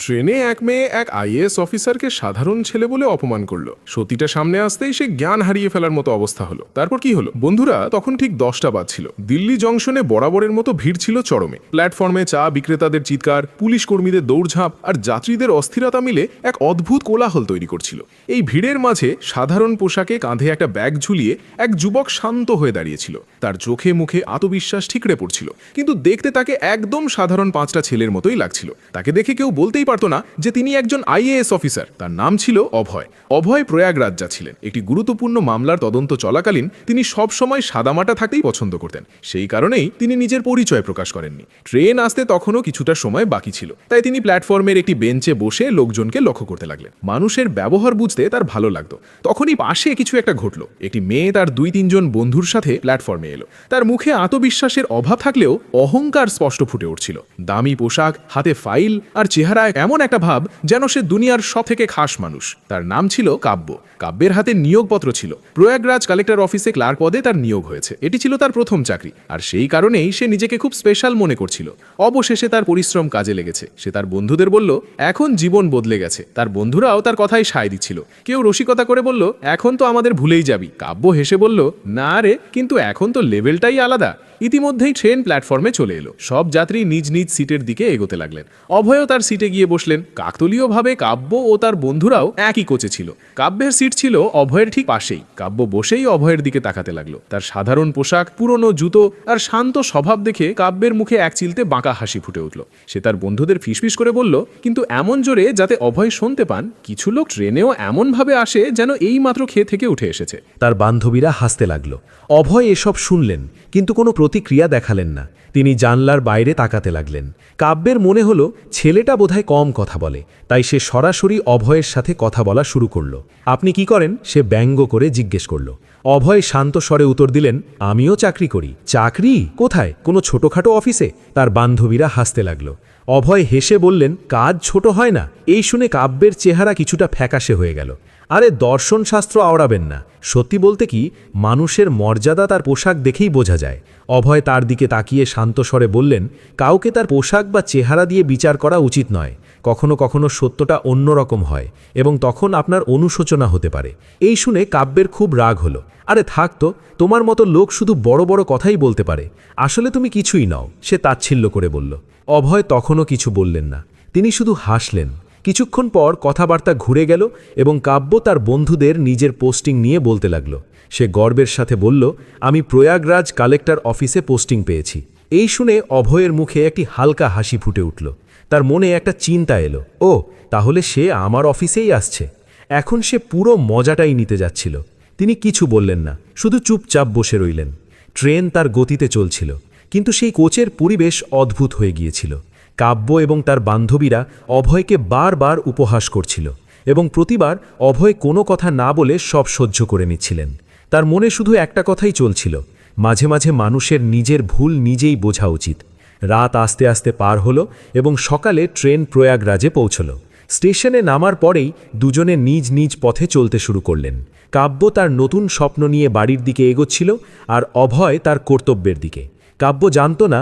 ট্রেনে এক মেয়ে এক আইএএস অফিসারকে সাধারণ ছেলে বলে অপমান করলো। সতীটা সামনে আসতেই সে জ্ঞান হারিয়ে ফেলার মতো অবস্থা হলো। তারপর কি হলো বন্ধুরা, তখন ঠিক 10টা বাজছিল। দিল্লি জংশনে বরাবরের মতো ভিড় ছিল চরমে। প্ল্যাটফর্মে চা বিক্রেতাদের চিৎকার, পুলিশ কর্মীদের দৌড়ঝাঁপ আর যাত্রীদের অস্থিরতা মিলে এক অদ্ভুত কোলাহল তৈরি করছিল। এই ভিড়ের মাঝে সাধারণ পোশাকে কাঁধে একটা ব্যাগ ঝুলিয়ে এক যুবক শান্ত হয়ে দাঁড়িয়েছিল। তার চোখে মুখে আত্মবিশ্বাস ঠিকরে পড়ছিল, কিন্তু দেখতে তাকে একদম সাধারণ 5টা ছেলের মতোই লাগছিল। তাকে দেখে কেউ বলতেই পারতো না যে তিনি একজন আইএএস অফিসার। তার নাম ছিল অভয়। অভয় প্রয়াগরাজ যাচ্ছিলেন। একটি গুরুত্বপূর্ণ মামলার তদন্ত চলাকালীন তিনি সব সময় সাদামাটা থাকতেই পছন্দ করতেন। সেই কারণেই তিনি নিজের পরিচয় প্রকাশ করেননি। ট্রেন আসতে তখনও কিছুটা সময় বাকি ছিল, তাই তিনি প্ল্যাটফর্মের একটি বেঞ্চে বসে লোকজনকে লক্ষ্য করতে লাগলেন। মানুষের ব্যবহার বুঝতে তার ভালো লাগতো। তখনই পাশে কিছু একটা ঘটলো। একটি মেয়ে তার 2-3 জন বন্ধুর সাথে প্ল্যাটফর্মে এলো। তার মুখে আত্মবিশ্বাসের অভাব থাকলেও অহংকার স্পষ্ট ফুটে উঠছিল। দামি পোশাক, হাতে ফাইল আর চেহারায় এমন একটা ভাব যেন সে দুনিয়ার সবথেকে খাস মানুষ। তার নাম ছিল কাব্য। কাব্যের হাতে নিয়োগপত্র ছিল। প্রয়াগরাজ কালেক্টর অফিসে ক্লার্ক পদে তার নিয়োগ হয়েছে। এটি ছিল তার প্রথম চাকরি, আর সেই কারণেই সে নিজেকে খুব স্পেশাল মনে করছিল। অবশেষে তার পরিশ্রম কাজে লেগেছে। সে তার বন্ধুদের বলল এখন জীবন বদলে গেছে। তার বন্ধুরাও তার কথাই সায় দিচ্ছিল। কেউ রসিকতা করে বলল এখন তো আমাদের ভুলেই যাবি। কাব্য হেসে বলল না রে, কিন্তু এখন তো লেভেলটাই আলাদা। ইতিমধ্যেই ট্রেন প্ল্যাটফর্মে চলে এলো। সব যাত্রী নিজ নিজ সিটের দিকে এগোতে লাগলেন। অভয়ও তার সিটে গিয়ে বসলেন। কাকতলীয়ভাবে কাব্য ও তার বন্ধুরাও একই কোচে ছিল। কাব্যের সিট ছিল অভয়ের ঠিক পাশেই। কাব্য বসেই অভয়ের দিকে তাকাতে লাগলো। তার সাধারণ পোশাক, পুরনো জুতো আর শান্ত স্বভাব দেখে কাব্যের মুখে এক চিলতে বাঁকা হাসি ফুটে উঠল। সে তার বন্ধুদের ফিসফিস করে বলল, কিন্তু এমন জোরে যাতে অভয় শুনতে পান, কিছু লোক ট্রেনেও এমনভাবে আসে যেন এই মাত্র খেয়ে থেকে উঠে এসেছে। তার বান্ধবীরা হাসতে লাগল। অভয় এসব শুনলেন, কিন্তু কোনো প্রতিক্রিয়া দেখালেন না। তিনি জানলার বাইরে তাকাতে লাগলেন। কাব্যের মনে হলো ছেলেটা বোধহয় কম কথা বলে, তাই সে সরাসরি অভয়ের সাথে কথা বলা শুরু করল। আপনি কি করেন? সে ব্যঙ্গ করে জিজ্ঞেস করল। অভয় শান্ত স্বরে উত্তর দিলেন, আমিও চাকরি করি। চাকরি? কোথায়? কোনো ছোটখাটো অফিসে? তার বান্ধবীরা হাসতে লাগল। অভয় হেসে বললেন, কাজ ছোট হয় না। এই শুনে কাব্যের চেহারা কিছুটা ফ্যাকাশে হয়ে গেল। আরে দর্শনশাস্ত্র আওড়াবেন না। সত্যি বলতে কি, মানুষের মর্যাদা তার পোশাক দেখেই বোঝা যায়। অভয় তার দিকে তাকিয়ে শান্ত স্বরে বললেন, কাউকে তার পোশাক বা চেহারা দিয়ে বিচার করা উচিত নয়। কখনো কখনো সত্যটা অন্যরকম হয়, এবং তখন আপনার অনুশোচনা হতে পারে। এই শুনে কাব্যের খুব রাগ হলো। আরে থাক তো, তোমার মতো লোক শুধু বড় বড় কথাই বলতে পারে। আসলে তুমি কিছুই নও, সে তাচ্ছিল্য করে বলল। অভয় তখনও কিছু বললেন না। তিনি শুধু হাসলেন। কিছুক্ষণ পর কথাবার্তা ঘুরে গেল এবং কাব্য তার বন্ধুদের নিজের পোস্টিং নিয়ে বলতে লাগল। সে গর্বের সাথে বলল, আমি প্রয়াগরাজ কালেক্টর অফিসে পোস্টিং পেয়েছি। এই শুনে অভয়ের মুখে একটি হালকা হাসি ফুটে উঠল। তার মনে একটা চিন্তা এলো, ও তাহলে সে আমার অফিসেই আসছে। এখন সে পুরো মজাটাই নিতে যাচ্ছিল। তিনি কিছু বললেন না, শুধু চুপচাপ বসে রইলেন। ট্রেন তার গতিতে চলছিল, কিন্তু সেই কোচের পরিবেশ অদ্ভুত হয়ে গিয়েছিল। কাব্য এবং তার বান্ধবীরা অভয়কে বারবার উপহাস করছিল, এবং প্রতিবার অভয় কোনো কথা না বলে সব সহ্য করে নিচ্ছিলেন। তার মনে শুধু একটা কথাই চলছিল, মাঝে মাঝে মানুষের নিজের ভুল নিজেই বোঝা উচিত। রাত আস্তে আস্তে পার হলো এবং সকালে ট্রেন প্রয়াগরাজে পৌঁছল। স্টেশনে নামার পরেই দুজনে নিজ নিজ পথে চলতে শুরু করলেন। কাব্য তার নতুন স্বপ্ন নিয়ে বাড়ির দিকে এগোচ্ছিল, আর অভয় তার কর্তব্যের দিকে। কাব্য জানত না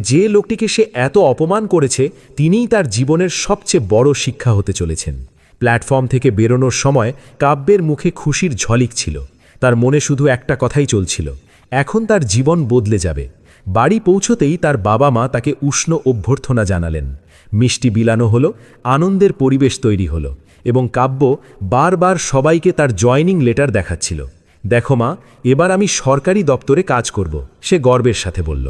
যে লোকটিকে সে এত অপমান করেছে, তিনিই তার জীবনের সবচেয়ে বড় শিক্ষা হতে চলেছেন। প্ল্যাটফর্ম থেকে বেরোনোর সময় কাব্যের মুখে খুশির ঝলক ছিল। তার মনে শুধু একটা কথাই চলছিল, এখন তার জীবন বদলে যাবে। বাড়ি পৌঁছতেই তার বাবা মা তাকে উষ্ণ অভ্যর্থনা জানালেন। মিষ্টি বিলানো হলো, আনন্দের পরিবেশ তৈরি হলো, এবং কাব্য বারবার সবাইকে তার জয়নিং লেটার দেখাচ্ছিল। দেখো মা, এবার আমি সরকারি দপ্তরে কাজ করব, সে গর্বের সাথে বলল।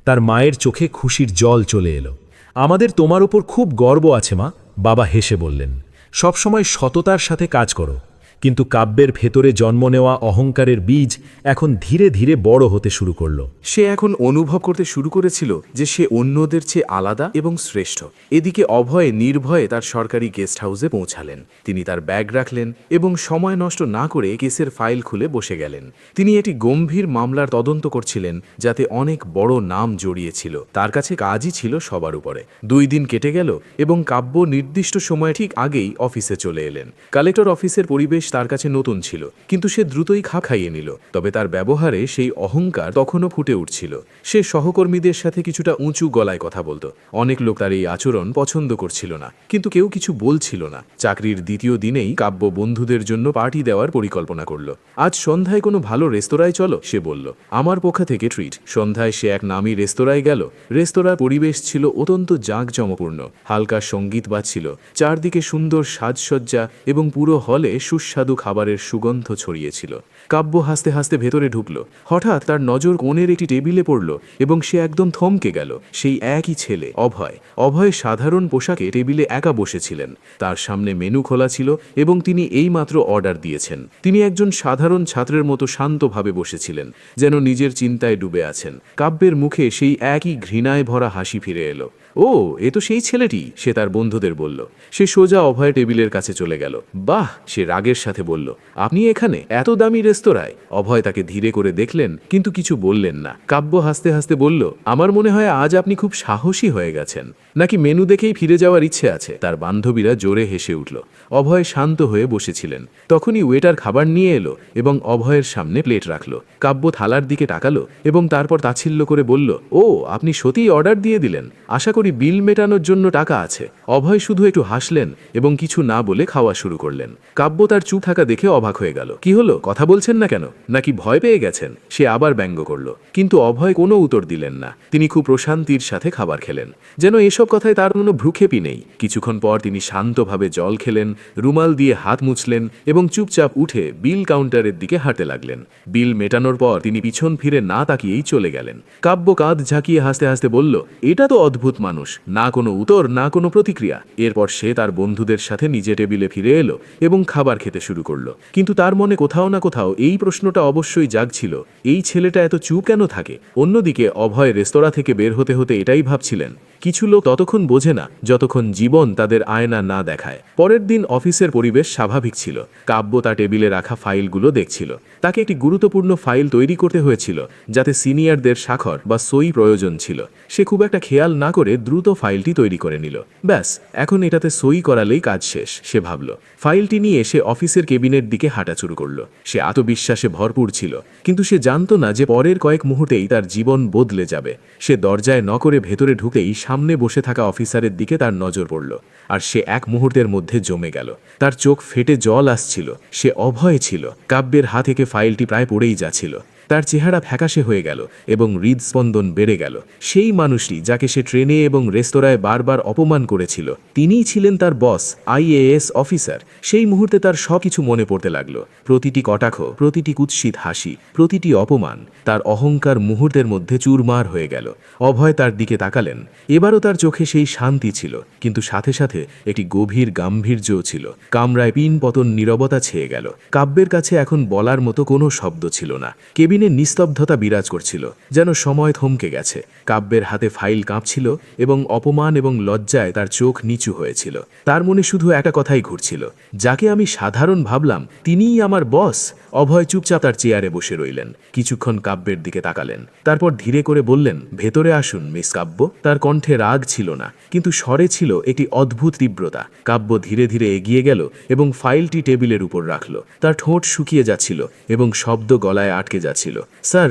তার মায়ের চোখে খুশির জল চলে এলো। আমাদের তোমার উপর খুব গর্ব আছে মা, বাবা হেসে বললেন। সবসময় সততার সাথে কাজ করো। কিন্তু কাব্যের ভেতরে জন্ম নেওয়া অহংকারের বীজ এখন ধীরে ধীরে বড় হতে শুরু করল। সে এখন অনুভব করতে শুরু করেছিল যে সে অন্যদের চেয়ে আলাদা এবং শ্রেষ্ঠ। এদিকে অভয় নির্ভয়ে তার সরকারি গেস্ট হাউসে পৌঁছালেন। তিনি তার ব্যাগ রাখলেন এবং সময় নষ্ট না করে কেসের ফাইল খুলে বসে গেলেন। তিনি এটি গম্ভীর মামলার তদন্ত করছিলেন, যাতে অনেক বড় নাম জড়িয়েছিল। তার কাছে কাজই ছিল সবার উপরে। 2 দিন কেটে গেল এবং কাব্য নির্দিষ্ট সময় ঠিক আগেই অফিসে চলে এলেন। কালেক্টর অফিসের পরিবেশ তার কাছে নতুন ছিল, কিন্তু সে দ্রুতই খাপ খাইয়ে নিল। তবে তার ব্যবহারে সেই অহংকার তখনও ফুটে উঠছিল। সে সহকর্মীদের সাথে কিছুটা উঁচু গলায় কথা বলতো। অনেক লোক তার এই আচরণ পছন্দ করছিল না, কিন্তু কেউ কিছু বলছিল না। চাকরির দ্বিতীয় দিনেই কাব্য বন্ধুদের জন্য পার্টি দেওয়ার পরিকল্পনা করলো। আজ সন্ধ্যায় কোনো ভালো রেস্তোরাঁয় চলো, সে বলল। আমার পক্ষ থেকে ট্রিট। সন্ধ্যায় সে এক নামী রেস্তোরাঁয় গেল। রেস্তোরাঁর পরিবেশ ছিল অত্যন্ত জাঁকজমকপূর্ণ। হালকা সঙ্গীত বাজছিল, চারদিকে সুন্দর সাজসজ্জা এবং পুরো হলে সুস্বাদু খাবারের সুগন্ধ ছড়িয়েছিল। কাব্য হাসতে হাসতে ভেতরে ঢুকল। হঠাৎ তার নজর কোণের একটি টেবিলে পড়ল এবং সে একদম থমকে গেল। সেই একই ছেলে, অভয়। অভয় সাধারণ পোশাকে টেবিলে একা বসেছিলেন। তার সামনে মেনু খোলা ছিল এবং তিনি এইমাত্র অর্ডার দিয়েছেন। তিনি একজন সাধারণ ছাত্রের মতো শান্তভাবে বসেছিলেন, যেন নিজের চিন্তায় ডুবে আছেন। কাব্যের মুখে সেই একই ঘৃণায় ভরা হাসি ফিরে এলো। ও, এ তো সেই ছেলেটি, সে তার বন্ধুদের বলল। সে সোজা অভয় টেবিলের কাছে চলে গেল। বাহ, সে রাগের সাথে বলল, আপনি এখানে এত দামি রেস্তোরাঁয়? অভয় তাকে ধীরে করে দেখলেন, কিন্তু কিছু বললেন না। কাব্য হাসতে হাসতে বলল, আমার মনে হয় আজ আপনি খুব সাহসী হয়ে গেছেন। নাকি মেনু দেখেই ফিরে যাওয়ার ইচ্ছে আছে? তার বান্ধবীরা জোরে হেসে উঠল। অভয় শান্ত হয়ে বসেছিলেন। তখনই ওয়েটার খাবার নিয়ে এলো এবং অভয়ের সামনে প্লেট রাখলো। কাব্য থালার দিকে তাকালো এবং তারপর তাচ্ছিল্য করে বলল, ও, আপনি সত্যিই অর্ডার দিয়ে দিলেন? আশা করি বিল মেটানোর জন্য টাকা আছে। অভয় শুধু একটু হাসলেন এবং কিছু না বলে খাওয়া শুরু করলেন। কাব্য তার চুপ থাকা দেখে অবাক হয়ে গেল। কি হলো, কথা বলছেন না কেন? নাকি ভয় পেয়ে গেছেন? সে আবার ব্যঙ্গ করল, কিন্তু অভয় কোনো উত্তর দিলেন না। তিনি খুব প্রশান্তির সাথে খাবার খেলেন, যেন এসব কথায় তার কোনো ভ্রুক্ষেপই নেই। কিছুক্ষণ পর তিনি শান্তভাবে জল খেলেন, রুমাল দিয়ে হাত মুছলেন এবং চুপচাপ উঠে বিল কাউন্টারের দিকে হাঁটতে লাগলেন। বিল মেটানোর পর তিনি পিছন ফিরে না তাকিয়েই চলে গেলেন। কাব্য কাঁধ ঝাঁকিয়ে হাসতে হাসতে বলল, এটা তো অদ্ভুত মানুষ, না কোনো উত্তর, না কোনো প্রতিক্রিয়া। এরপর সে তার বন্ধুদের সাথে নিজে টেবিলে ফিরে এলো এবং খাবার খেতে শুরু করলো। কিন্তু তার মনে কোথাও না কোথাও এই প্রশ্নটা অবশ্যই জাগছিল, এই ছেলেটা এত চুপ কেন থাকে? অন্যদিকে অভয় রেস্তোরাঁ থেকে বের হতে হতে এটাই ভাবছিলেন। কিছু লোক ততক্ষণ বোঝে না যতক্ষণ জীবন তাদের আয়না না দেখায়। পরের দিন অফিসের পরিবেশ স্বাভাবিক ছিল। কাব্য তার টেবিলে রাখা ফাইলগুলো দেখছিল। তাকে একটি গুরুত্বপূর্ণ ফাইল তৈরি করতে হয়েছিল, যাতে সিনিয়রদের স্বাক্ষর বা সই প্রয়োজন ছিল। সে খুব একটা খেয়াল না করে দ্রুত ফাইলটি তৈরি করে নিল। ব্যাস, এখন এটাতে সই করালেই কাজ শেষ, সে ভাবল। ফাইলটি নিয়ে সে অফিসের কেবিনের দিকে হাঁটা শুরু করলো। সে আত্মবিশ্বাসে ভরপুর ছিল, কিন্তু সে জানতো না যে পরের কয়েক মুহূর্তেই তার জীবন বদলে যাবে। সে দরজায় নক করে ভেতরে ঢুকেই সামনে বসে থাকা অফিসারের দিকে তার নজর পড়ল, আর সে এক মুহূর্তের মধ্যে জমে গেল। তার চোখ ফেটে জল আসছিল। সে অভয় ছিল। কাব্যের হাত থেকে ফাইলটি প্রায় পড়েই যাচ্ছিল। তার চেহারা ফ্যাকাশে হয়ে গেল এবং হৃদস্পন্দন বেড়ে গেল। সেই মানুষটি যাকে সে ট্রেনে এবং রেস্তোরাঁয় বারবার অপমান করেছিল, তিনিই ছিলেন তার বস, IAS অফিসার। সেই মুহূর্তে তার সব কিছু মনে পড়তে লাগলো। প্রতিটি কটাক্ষ, প্রতিটি কুৎসিত হাসি, প্রতিটি অপমান। তার অহংকার মুহূর্তের মধ্যে চুরমার হয়ে গেল। অভয় তার দিকে তাকালেন। এবারও তার চোখে সেই শান্তি ছিল, কিন্তু সাথে সাথে একটি গভীর গাম্ভীর্যও ছিল। কামরায় পিন পতন নীরবতা ছেয়ে গেল। কাব্যের কাছে এখন বলার মতো কোনো শব্দ ছিল না। কেবিনে নিস্তব্ধতা বিরাজ করছিল, যেন সময় থমকে গেছে। কাব্যের হাতে ফাইল কাঁপছিল এবং অপমান এবং লজ্জায় তার চোখ নিচু হয়েছিল। তার মনে শুধু একটা কথাই ঘুরছিল, যাকে আমি সাধারণ ভাবলাম তিনিই আমার বস। অভয় চুপচাপ তার চেয়ারে বসে রইলেন। কিছুক্ষণ কাব্যের দিকে তাকালেন, তারপর ধীরে করে বললেন, ভেতরে আসুন মিস কাব্য। তার কণ্ঠে রাগ ছিল না, কিন্তু স্বরে ছিল একটি অদ্ভুত তীব্রতা। কাব্য ধীরে ধীরে এগিয়ে গেল এবং ফাইলটি টেবিলের উপর রাখল। তার ঠোঁট শুকিয়ে যাচ্ছিল এবং শব্দ গলায় আটকে যাচ্ছিল। স্যার,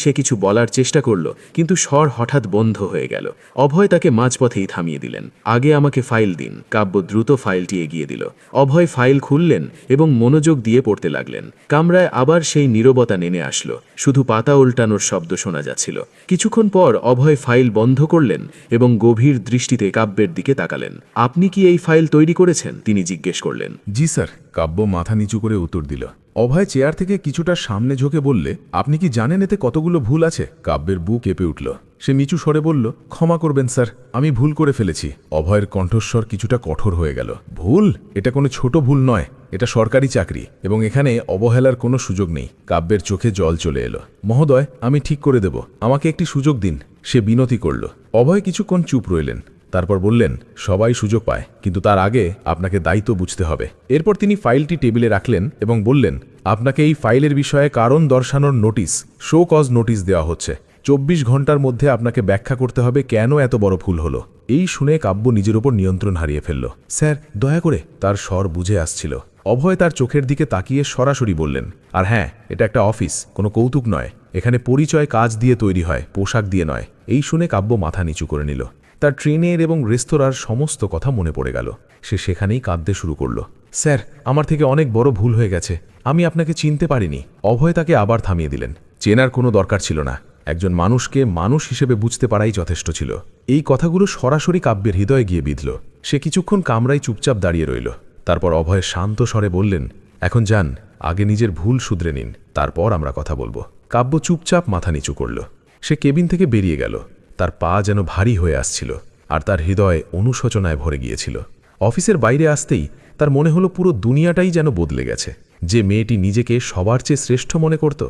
সে কিছু বলার চেষ্টা করল, কিন্তু স্বর হঠাৎ বন্ধ হয়ে গেল। অভয় তাকে মাঝপথেই থামিয়ে দিলেন। আগে আমাকে ফাইল দিন। কাব্য দ্রুত ফাইলটি এগিয়ে দিল। অভয় ফাইল খুললেন এবং মনোযোগ দিয়ে পড়তে লাগলেন। কামরায় আবার সেই নীরবতা নেমে আসলো। শুধু পাতা উল্টানোর শব্দ শোনা যাচ্ছিল। কিছুক্ষণ পর অভয় ফাইল বন্ধ করলেন এবং গভীর দৃষ্টিতে কাব্যের দিকে তাকালেন। আপনি কি এই ফাইল তৈরি করেছেন? তিনি জিজ্ঞেস করলেন। জি স্যার, কাব্য মাথা নিচু করে উত্তর দিল। অভয় চেয়ার থেকে কিছুটা সামনে ঝুঁকে বললে, আপনি কি জানেন এতে কতগুলো ভুল আছে? কাব্যের বুক কেঁপে উঠল। সে নিচু স্বরে বলল, ক্ষমা করবেন স্যার, আমি ভুল করে ফেলেছি। অভয়ের কণ্ঠস্বর কিছুটা কঠোর হয়ে গেল। ভুল? এটা কোনো ছোট ভুল নয়, এটা সরকারি চাকরি এবং এখানে অবহেলার কোনো সুযোগ নেই। কাব্যের চোখে জল চলে এলো। মহোদয়, আমি ঠিক করে দেব, আমাকে একটি সুযোগ দিন, সে বিনতি করল। অভয় কিছুক্ষণ চুপ রইলেন, তারপর বললেন, সবাই সুযোগ পায়, কিন্তু তার আগে আপনাকে দায়িত্ব বুঝতে হবে। এরপর তিনি ফাইলটি টেবিলে রাখলেন এবং বললেন, আপনাকে এই ফাইলের বিষয়ে কারণ দর্শানোর নোটিশ, শো কজ নোটিশ দেওয়া হচ্ছে। 24 ঘন্টার মধ্যে আপনাকে ব্যাখ্যা করতে হবে কেন এত বড় ভুল হলো। এই শুনে কাব্য নিজের ওপর নিয়ন্ত্রণ হারিয়ে ফেলল। স্যার, দয়া করে। তার স্বর বুঝে আসছিল। অভয় তার চোখের দিকে তাকিয়ে সরাসরি বললেন, আর হ্যাঁ, এটা একটা অফিস, কোনো কৌতুক নয়। এখানে পরিচয় কাজ দিয়ে তৈরি হয়, পোশাক দিয়ে নয়। এই শুনে কাব্য মাথা নিচু করে নিল। তার ট্রেনের এবং রেস্তোরাঁর সমস্ত কথা মনে পড়ে গেল। সে সেখানেই কাঁদতে শুরু করল। স্যার, আমার থেকে অনেক বড় ভুল হয়ে গেছে। আমি আপনাকে চিনতে পারিনি। অভয় তাকে আবার থামিয়ে দিলেন। চেনার কোনো দরকার ছিল না। একজন মানুষকে মানুষ হিসেবে বুঝতে পারাই যথেষ্ট ছিল। এই কথাগুলো সরাসরি কাব্যের হৃদয়ে গিয়ে বিঁধল। সে কিছুক্ষণ কামরায় চুপচাপ দাঁড়িয়ে রইল। তারপর অভয় শান্ত স্বরে বললেন, এখন যান, আগে নিজের ভুল শুধরে নিন, তারপর আমরা কথা বলবো। কাব্য চুপচাপ মাথা নিচু করল। সে কেবিন থেকে বেরিয়ে গেল। তার পা যেন ভারী হয়ে আসছিল, আর তার হৃদয় অনুশোচনায় ভরে গিয়েছিল। অফিসের বাইরে আসতেই তার মনে হলো পুরো দুনিয়াটাই যেন বদলে গেছে। যে মেয়েটি নিজেকে সবার চেয়ে শ্রেষ্ঠ মনে করত,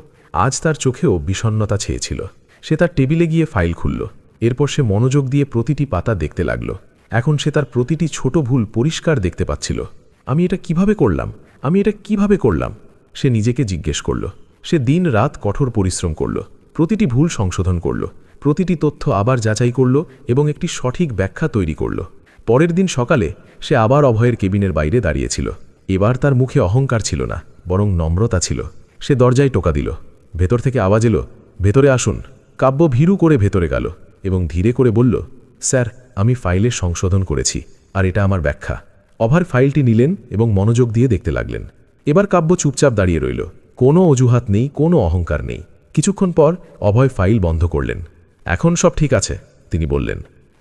আজ তার চোখেও বিষণ্ণতা ছেয়েছিল। সে তার টেবিলে গিয়ে ফাইল খুলল। এরপর সে মনোযোগ দিয়ে প্রতিটি পাতা দেখতে লাগল। এখন সে তার প্রতিটি ছোট ভুল পরিষ্কার দেখতে পাচ্ছিল। আমি এটা কিভাবে করলাম? সে নিজেকে জিজ্ঞেস করল। সে দিন রাত কঠোর পরিশ্রম করল, প্রতিটি ভুল সংশোধন করল, প্রতিটি তথ্য আবার যাচাই করল এবং একটি সঠিক ব্যাখ্যা তৈরি করল। পরের দিন সকালে সে আবার অভয়ের কেবিনের বাইরে দাঁড়িয়েছিল। এবার তার মুখে অহংকার ছিল না, বরং নম্রতা ছিল। সে দরজায় টোকা দিল। ভেতর থেকে আওয়াজ এলো, ভেতরে আসুন। কাব্য ভীরু করে ভেতরে গেল এবং ধীরে করে বলল, স্যার, আমি ফাইলে সংশোধন করেছি, আর এটা আমার ব্যাখ্যা। অভয় ফাইলটি নিলেন এবং মনোযোগ দিয়ে দেখতে লাগলেন। এবার কাব্য চুপচাপ দাঁড়িয়ে রইল। কোনো অজুহাত নেই, কোনো অহংকার নেই। কিছুক্ষণ পর অভয় ফাইল বন্ধ করলেন। এখন সব ঠিক আছে, তিনি বললেন।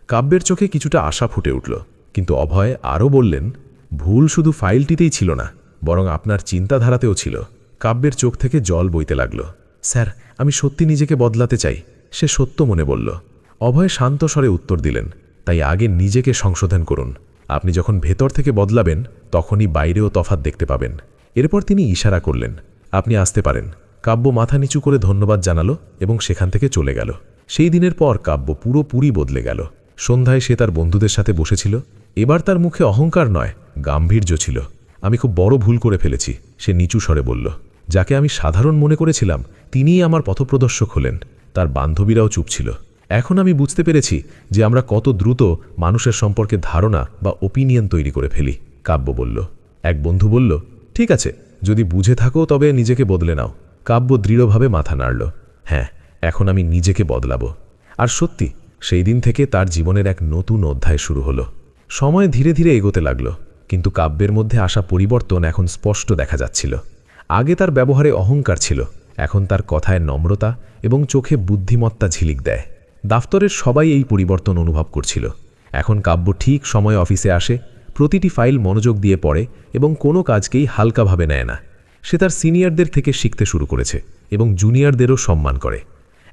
কাব্যের চোখে কিছুটা আশা ফুটে উঠল, কিন্তু অভয় আরও বললেন, ভুল শুধু ফাইলটিতেই ছিল না, বরং আপনার চিন্তাধারাতেও ছিল। কাব্যের চোখ থেকে জল বইতে লাগল। স্যার, আমি সত্যি নিজেকে বদলাতে চাই, সে সত্য মনে বলল। অভয় শান্ত স্বরে উত্তর দিলেন, তাই আগে নিজেকে সংশোধন করুন। আপনি যখন ভেতর থেকে বদলাবেন, তখনই বাইরেও তফাৎ দেখতে পাবেন। এরপর তিনি ইশারা করলেন, আপনি আসতে পারেন। কাব্য মাথা নিচু করে ধন্যবাদ জানালো এবং সেখান থেকে চলে গেল। সেই দিনের পর কাব্য পুরোপুরি বদলে গেল। সন্ধ্যায় সে তার বন্ধুদের সাথে বসেছিল। এবার তার মুখে অহংকার নয়, গাম্ভীর্য ছিল। আমি খুব বড় ভুল করে ফেলেছি, সে নিচু স্বরে বলল। যাকে আমি সাধারণ মনে করেছিলাম, তিনিই আমার পথপ্রদর্শক হলেন। তার বান্ধবীরাও চুপ ছিল। এখন আমি বুঝতে পেরেছি যে আমরা কত দ্রুত মানুষের সম্পর্কে ধারণা বা ওপিনিয়ন তৈরি করে ফেলি, কাব্য বলল। এক বন্ধু বলল, ঠিক আছে, যদি বুঝে থাকো তবে নিজেকে বদলে নাও। কাব্য দৃঢ়ভাবে মাথা নাড়ল। হ্যাঁ, এখন আমি নিজেকে বদলাবো। আর সত্যি, সেই দিন থেকে তার জীবনের এক নতুন অধ্যায় শুরু হলো। সময় ধীরে ধীরে এগোতে লাগল, কিন্তু কাব্যের মধ্যে আসা পরিবর্তন এখন স্পষ্ট দেখা যাচ্ছিল। আগে তার ব্যবহারে অহংকার ছিল, এখন তার কথায় নম্রতা এবং চোখে বুদ্ধিমত্তা ঝিলিক দেয়। দফতরের সবাই এই পরিবর্তন অনুভব করছিল। এখন কাব্য ঠিক সময়ে অফিসে আসে, প্রতিটি ফাইল মনোযোগ দিয়ে পড়ে এবং কোনো কাজকেই হালকাভাবে নেয় না। সে তার সিনিয়রদের থেকে শিখতে শুরু করেছে এবং জুনিয়রদেরও সম্মান করে।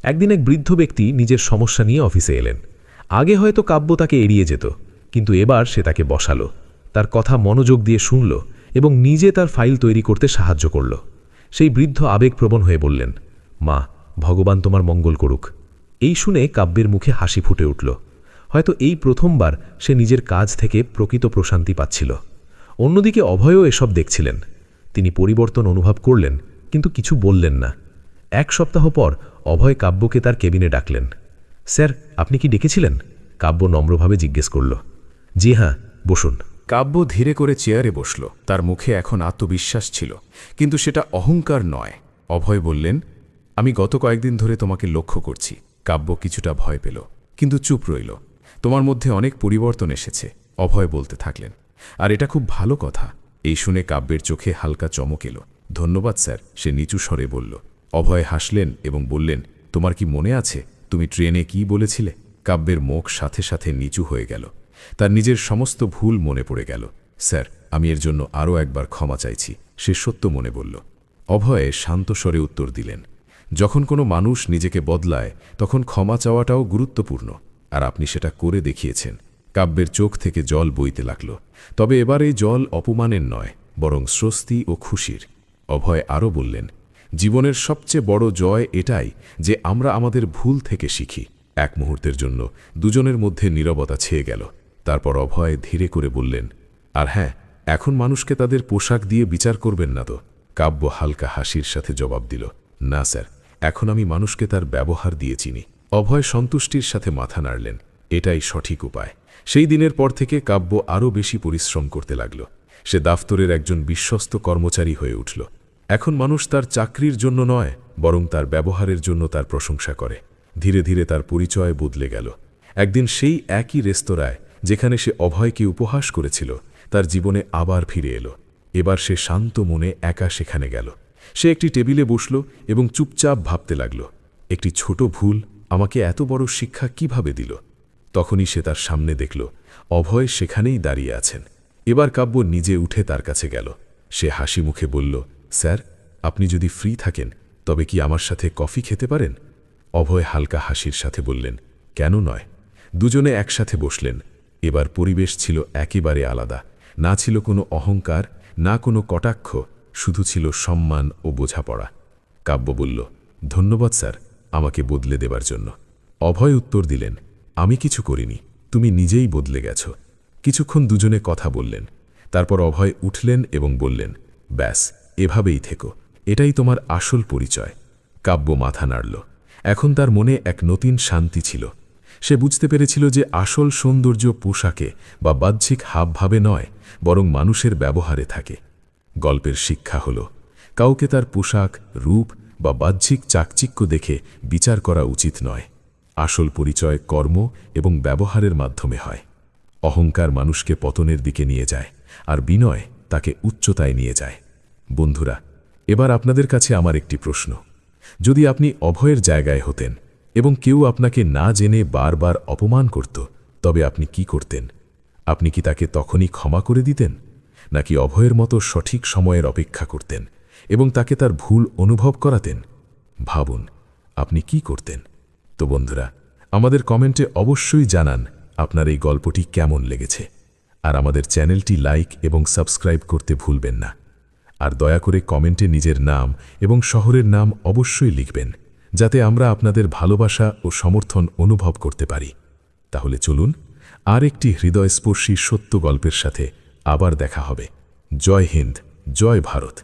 একদিন এক বৃদ্ধ ব্যক্তি নিজের সমস্যা নিয়ে অফিসে এলেন। আগে হয়তো কাব্য তাকে এড়িয়ে যেত, কিন্তু এবার সে তাকে বসালো, তার কথা মনোযোগ দিয়ে শুনল এবং নিজে তার ফাইল তৈরি করতে সাহায্য করল। সেই বৃদ্ধ আবেগপ্রবণ হয়ে বললেন, মা, ভগবান তোমার মঙ্গল করুক। এই শুনে কাব্যের মুখে হাসি ফুটে উঠল। হয়তো এই প্রথমবার সে নিজের কাজ থেকে প্রকৃত প্রশান্তি পাচ্ছিল। অন্যদিকে অভয়ও এসব দেখছিলেন। তিনি পরিবর্তন অনুভব করলেন, কিন্তু কিছু বললেন না। এক সপ্তাহ পর অভয় কাব্যকে তার কেবিনে ডাকলেন। স্যার, আপনি কি ডেকেছিলেন? কাব্য নম্রভাবে জিজ্ঞেস করল। জি হ্যাঁ, বসুন। কাব্য ধীরে করে চেয়ারে বসল। তার মুখে এখন আত্মবিশ্বাস ছিল, কিন্তু সেটা অহংকার নয়। অভয় বললেন, আমি গত কয়েকদিন ধরে তোমাকে লক্ষ্য করছি। কাব্য কিছুটা ভয় পেল, কিন্তু চুপ রইল। তোমার মধ্যে অনেক পরিবর্তন এসেছে, অভয় বলতে থাকলেন। আর এটা খুব ভালো কথা। এই শুনে কাব্যের চোখে হালকা চমক এলো। ধন্যবাদ স্যার, সে নিচু স্বরে বলল। অভয় হাসলেন এবং বললেন, তোমার কি মনে আছে তুমি ট্রেনে কি বলেছিলে? কাব্যের মুখ সাথে সাথে নিচু হয়ে গেল। তার নিজের সমস্ত ভুল মনে পড়ে গেল। স্যার, আমি এর জন্য আরও একবার ক্ষমা চাইছি, সে সত্য মনে বলল। অভয়ে শান্ত স্বরে উত্তর দিলেন, যখন কোনো মানুষ নিজেকে বদলায় তখন ক্ষমা চাওয়াটাও গুরুত্বপূর্ণ, আর আপনি সেটা করে দেখিয়েছেন। কাব্যের চোখ থেকে জল বইতে লাগল। তবে এবার এই জল অপমানের নয়, বরং স্বস্তি ও খুশির। অভয় আরও বললেন, জীবনের সবচেয়ে বড় জয় এটাই যে আমরা আমাদের ভুল থেকে শিখি। এক মুহূর্তের জন্য দুজনের মধ্যে নীরবতা ছেয়ে গেল। তারপর অভয় ধীরে করে বললেন, আর হ্যাঁ, এখন মানুষকে তাদের পোশাক দিয়ে বিচার করবেন না তো? কাব্য হালকা হাসির সাথে জবাব দিল, না স্যার, এখন আমি মানুষকে তার ব্যবহার দিয়ে চিনি। অভয় সন্তুষ্টির সাথে মাথা নাড়লেন। এটাই সঠিক উপায়। সেই দিনের পর থেকে কাব্য আরও বেশি পরিশ্রম করতে লাগল। সে দফতরের একজন বিশ্বস্ত কর্মচারী হয়ে উঠল। এখন মানুষ তার চাকরির জন্য নয়, বরং তার ব্যবহারের জন্য তার প্রশংসা করে। ধীরে ধীরে তার পরিচয় বদলে গেল। একদিন সেই একই রেস্তোরাঁয় যেখানে সে অভয়কে উপহাস করেছিল, তার জীবনে আবার ফিরে এলো। এবার সে শান্ত মনে একা সেখানে গেল। সে একটি টেবিলে বসল এবং চুপচাপ ভাবতে লাগল, একটি ছোট ভুল আমাকে এত বড় শিক্ষা কিভাবে দিল। তখনই সে তার সামনে দেখল অভয় সেখানেই দাঁড়িয়ে আছেন। এবার কাব্য নিজে উঠে তার কাছে গেল। সে হাসি মুখে বলল, স্যার, আপনি যদি ফ্রি থাকেন তবে কি আমার সাথে কফি খেতে পারেন? অভয় হালকা হাসির সাথে বললেন, কেন নয়। দুজনে একসাথে বসলেন। এবার পরিবেশ ছিল একেবারে আলাদা। না ছিল কোনো অহংকার, না কোনো কটাক্ষ, শুধু ছিল সম্মান ও বোঝাপড়া। কাব্য বলল, ধন্যবাদ স্যার, আমাকে বদলে দেবার জন্য। অভয় উত্তর দিলেন, আমি কিছু করিনি, তুমি নিজেই বদলে গেছ। কিছুক্ষণ দুজনে কথা বললেন। তারপর অভয় উঠলেন এবং বললেন, ব্যাস, এভাবেই থেকো, এটাই তোমার আসল পরিচয়। কাব্য মাথা নাড়ল। এখন তার মনে এক নতুন শান্তি ছিল। সে বুঝতে পেরেছিল যে আসল সৌন্দর্য পোশাকে বা বাহ্যিক হাবভাবে নয়, বরং মানুষের ব্যবহারে থাকে। গল্পের শিক্ষা হল, কাউকে তার পোশাক, রূপ বা বাহ্যিক চাকচিক্য দেখে বিচার করা উচিত নয়। আসল পরিচয় কর্ম এবং ব্যবহারের মাধ্যমে হয়। অহংকার মানুষকে পতনের দিকে নিয়ে যায়, আর বিনয় তাকে উচ্চতায় নিয়ে যায়। বন্ধুরা, এবার আপনাদের কাছে আমার একটি প্রশ্ন। যদি আপনি অভয়ের জায়গায় হতেন এবং কেউ আপনাকে না জেনে বারবার অপমান করত, তবে আপনি কি করতেন? আপনি কি তাকে তখনই ক্ষমা করে দিতেন, নাকি অভয়ের মতো সঠিক সময়ের অপেক্ষা করতেন এবং তাকে তার ভুল অনুভব করাতেন? ভাবুন, আপনি কি করতেন? তো বন্ধুরা, আমাদের কমেন্টে অবশ্যই জানান আপনার এই গল্পটি কেমন লেগেছে। আর আমাদের চ্যানেলটি লাইক এবং সাবস্ক্রাইব করতে ভুলবেন না। আর দয়া করে কমেন্টে নিজের নাম এবং শহরের নাম অবশ্যই লিখবেন, যাতে আমরা আপনাদের ভালোবাসা ও সমর্থন অনুভব করতে পারি। তাহলে চলুন, আর একটি হৃদয়স্পর্শী সত্য গল্পের সাথে আবার দেখা হবে। জয় হিন্দ, জয় ভারত।